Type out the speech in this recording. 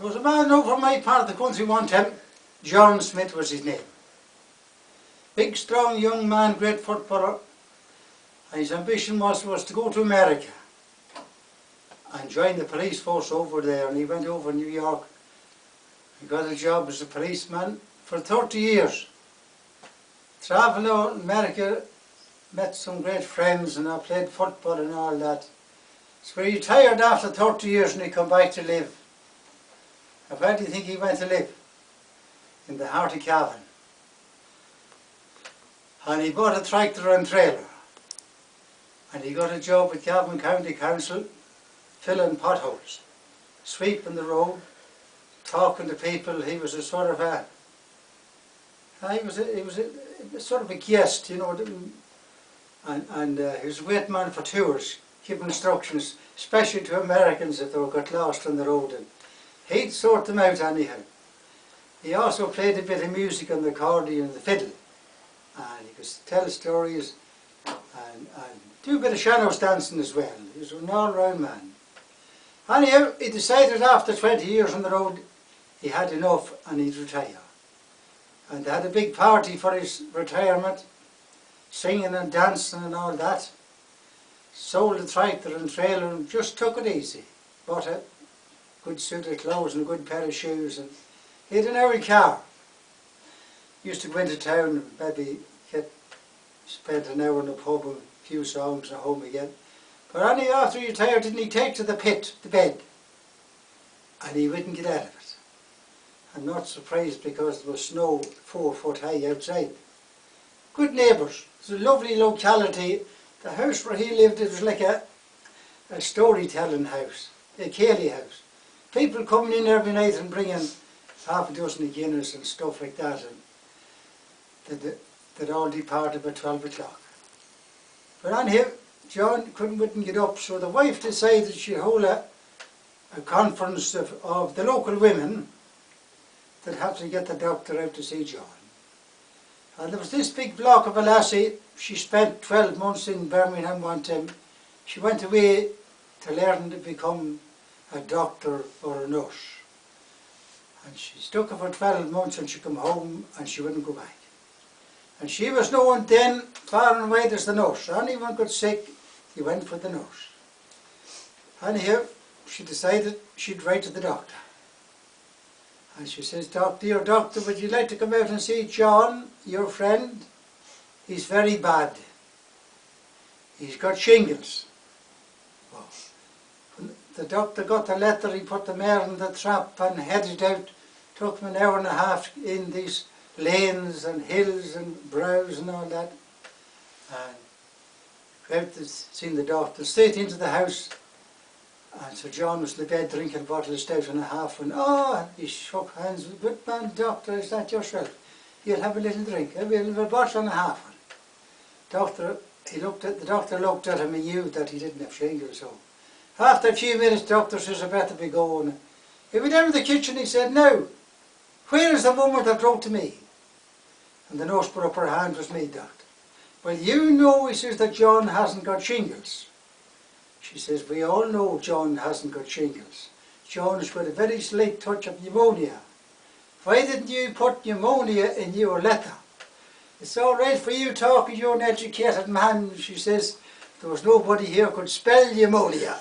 There was a man over my part of the country one time, John Smith was his name. Big, strong young man, great footballer. And his ambition was to go to America and join the police force over there. And he went over to New York and got a job as a policeman for 30 years. Travelled out in America, met some great friends, and I played football and all that. So he retired after 30 years and he come back to live. And where do you think he went to live? In the heart of Cavan. And he bought a tractor and trailer. And he got a job with Cavan County Council, filling potholes, sweeping the road, talking to people. He was a sort of a, he was sort of a guest, you know, and he was a great man for tours, giving instructions, especially to Americans if they got lost on the road. And he'd sort them out anyhow. He also played a bit of music on the accordion and the fiddle. And he could tell stories and do a bit of shadows dancing as well. He was an all-round man. Anyhow, he decided after 20 years on the road he had enough and he'd retire. And they had a big party for his retirement, singing and dancing and all that. Sold the tractor and trailer and just took it easy. Bought a good suit of clothes and a good pair of shoes, and he had an early car. Used to go into town and maybe spent an hour in the pub and a few songs and home again. But only after he retired didn't he take to the pit, the bed, and he wouldn't get out of it. I'm not surprised because there was snow 4 foot high outside. Good neighbours. It was a lovely locality. The house where he lived, it was like a storytelling house, a Cayley house. People coming in every night and bringing half a dozen of Guinness and stuff like that. And they'd all departed by 12 o'clock. But anyhow, John wouldn't get up, so the wife decided she'd hold a conference of the local women that had to get the doctor out to see John. And there was this big block of a lassie. She spent 12 months in Birmingham one time. She went away to learn to become a doctor or a nurse. And she stuck her for 12 months and she come home and she wouldn't go back. And she was known then far and wide as the nurse. Anyone got sick, he went for the nurse. Anyhow, she decided she'd write to the doctor. And she says, "Dear doctor, would you like to come out and see John, your friend? He's very bad. He's got shingles." Well, when the doctor got the letter, he put the mare in the trap and headed out. Took him an hour and a half in these lanes and hills and brows and all that. And out to see the doctor, straight into the house. And Sir John was in the bed drinking a bottle of stout and a half, and he shook hands with, "Good man, doctor, is that yourself? You'll have a little drink. We'll have a bottle and a half." The doctor looked at him and knew that he didn't have shingles. So after a few minutes, doctor says, "I better be going." He went down to the kitchen, he said, "Now, where is the woman that wrote to me?" And the nurse put up her hand. "It was me, doctor." "Well, you know," he says, "that John hasn't got shingles." She says, "We all know John hasn't got shingles. John has got a very slight touch of pneumonia. Why didn't you put pneumonia in your letter? It's all right for you talking, you're an educated man." She says, "There was nobody here could spell pneumonia."